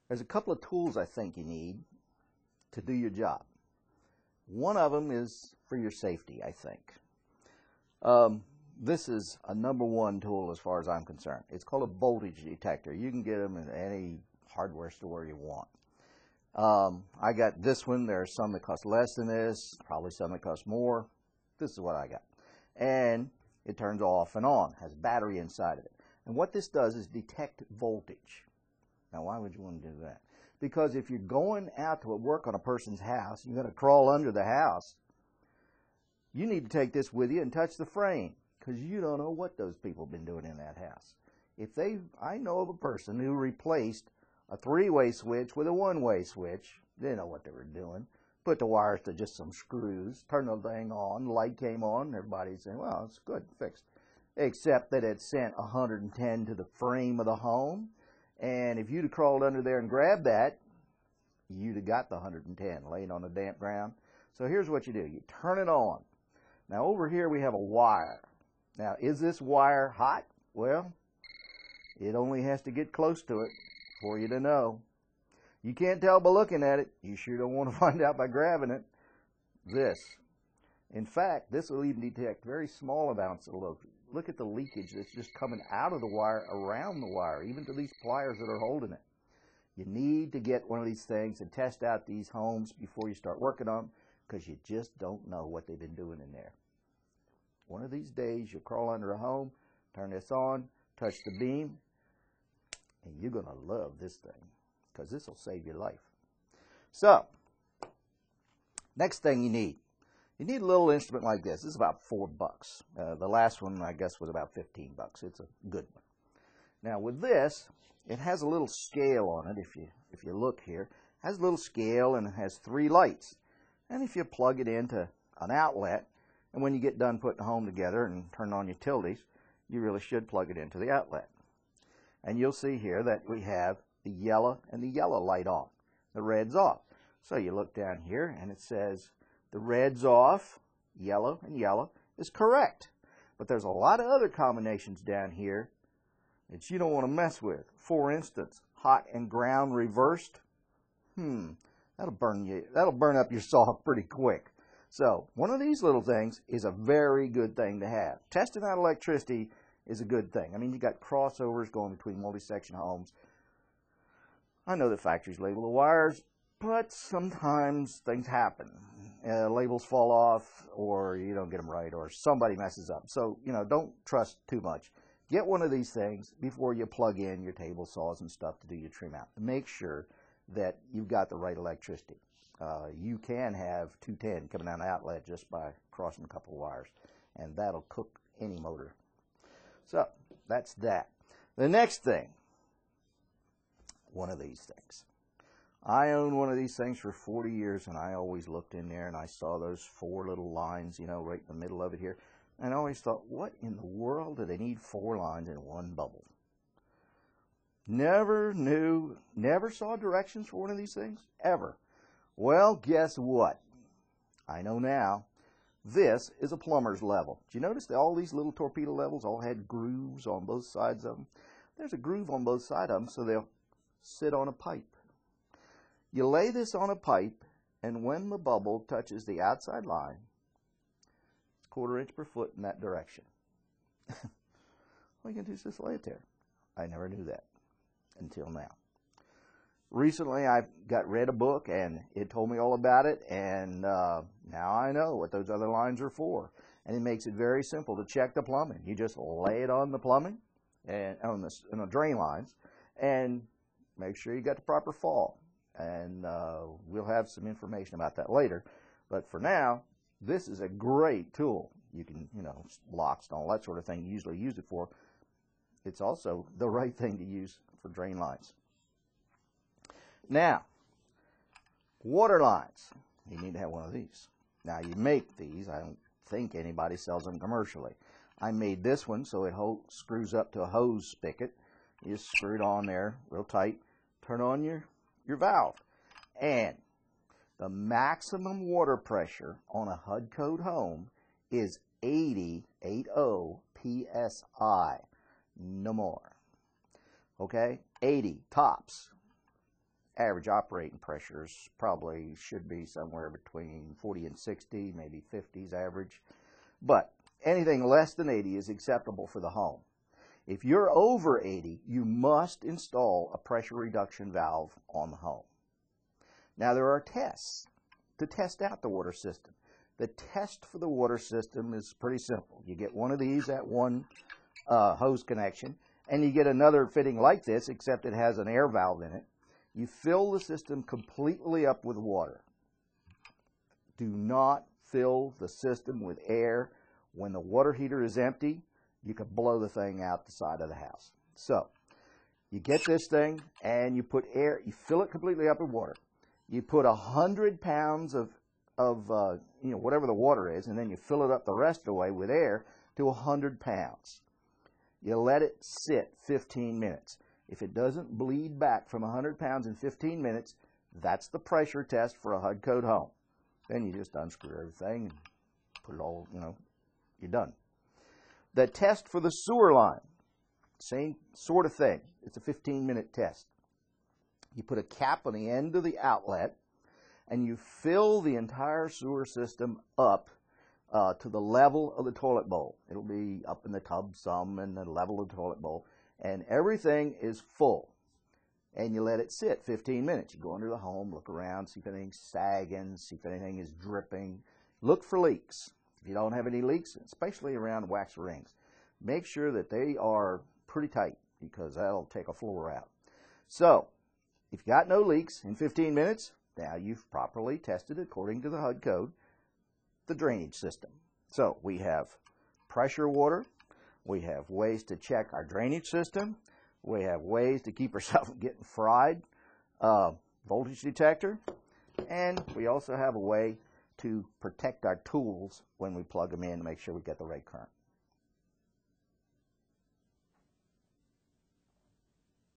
There's a couple of tools I think you need to do your job. One of them is for your safety, I think. This is a #1 tool as far as I'm concerned. It's called a voltage detector. You can get them in any hardware store you want. I got this one. There are some that cost less than this, probably some that cost more. This is what I got. And it turns off and on, has battery inside of it. And what this does is detect voltage. Now, why would you want to do that? Because if you're going out to work on a person's house, you're going to crawl under the house, you need to take this with you and touch the frame, because you don't know what those people have been doing in that house. I know of a person who replaced a 3-way switch with a 1-way switch. They didn't know what they were doing. Put the wires to just some screws, turned the thing on, the light came on, and everybody's saying, well, it's good, fixed. Except that it sent 110 to the frame of the home, and if you'd have crawled under there and grabbed that, you'd have got the 110 laying on the damp ground. So here's what you do. You turn it on. Now over here we have a wire. Now, is this wire hot? Well, it only has to get close to it for you to know. You can't tell by looking at it. You sure don't want to find out by grabbing it. This. In fact, this will even detect very small amounts of leakage. Look at the leakage that's just coming out of the wire, around the wire, even to these pliers that are holding it. You need to get one of these things and test out these homes before you start working on them, because you just don't know what they've been doing in there. One of these days, you'll crawl under a home, turn this on, touch the beam, and you're going to love this thing, because this will save your life. So, next thing you need a little instrument like this. This is about $4. The last one, I guess, was about $15. It's a good one. Now, with this, it has a little scale on it. If you look here, it has a little scale and it has 3 lights. And if you plug it into an outlet, and when you get done putting the home together and turn on utilities, you really should plug it into the outlet. And you'll see here that we have the yellow and the yellow light on. The red's off. So you look down here and it says the red's off, yellow and yellow is correct. But there's a lot of other combinations down here that you don't want to mess with. For instance, hot and ground reversed. That'll burn up your saw pretty quick. So one of these little things is a very good thing to have. Testing out electricity is a good thing. I mean, you got crossovers going between multi-section homes. I know that factories label the wires, but sometimes things happen. Labels fall off, or you don't get them right, or somebody messes up. So, don't trust too much. Get one of these things before you plug in your table saws and stuff to do your trim out. Make sure that you've got the right electricity. You can have 210 coming down the outlet just by crossing a couple of wires, and that'll cook any motor. So, that's that. The next thing, one of these things. I owned one of these things for 40 years, and I always looked in there, and I saw those 4 little lines, right in the middle of it here. And I always thought, what in the world do they need 4 lines in one bubble? Never saw directions for one of these things, ever. Well, guess what? I know now. This is a plumber's level. Do you notice that all these little torpedo levels all had grooves on both sides of them? There's a groove on both sides of them, so they'll sit on a pipe. You lay this on a pipe, and when the bubble touches the outside line, it's 1/4 inch per foot in that direction. All you can do is just lay it there. I never knew that until now. Recently, I read a book, and it told me all about it, and now I know what those other lines are for. And it makes it very simple to check the plumbing. You just lay it on the plumbing and on the drain lines, and make sure you got the proper fall. And we'll have some information about that later. But for now, this is a great tool. You can, locks and all that sort of thing you usually use it for. It's also the right thing to use for drain lines. Now, water lines. You need to have one of these. Now, you make these. I don't think anybody sells them commercially. I made this one so it screws up to a hose spigot. You just screw it on there real tight. Turn on your valve. And the maximum water pressure on a HUD code home is 80 PSI. No more. Okay? 80 tops. average operating pressures probably should be somewhere between 40 and 60, maybe 50 is average. But anything less than 80 is acceptable for the home. If you're over 80, you must install a pressure reduction valve on the home. Now there are tests to test out the water system. The test for the water system is pretty simple. You get one of these at one hose connection, and you get another fitting like this, except it has an air valve in it. You fill the system completely up with water. Do not fill the system with air. When the water heater is empty, you could blow the thing out the side of the house. So, you get this thing and you put air, you fill it completely up with water. You put 100 pounds of whatever the water is, and then you fill it up the rest of the way with air to 100 pounds. You let it sit 15 minutes. If it doesn't bleed back from 100 pounds in 15 minutes, that's the pressure test for a HUD code home. Then you just unscrew everything and put it all, you're done. The test for the sewer line, same sort of thing. It's a 15-minute test. You put a cap on the end of the outlet, and you fill the entire sewer system up to the level of the toilet bowl. It'll be up in the tub some and the level of the toilet bowl. And everything is full. And you let it sit 15 minutes. You go under the home, look around, see if anything's sagging, see if anything is dripping. Look for leaks. If you don't have any leaks, especially around wax rings, make sure that they are pretty tight because that'll take a floor out. So, if you got no leaks in 15 minutes, now you've properly tested, according to the HUD code, the drainage system. So, we have pressure water. We have ways to check our drainage system. We have ways to keep ourselves from getting fried, voltage detector, and we also have a way to protect our tools when we plug them in to make sure we get the right current.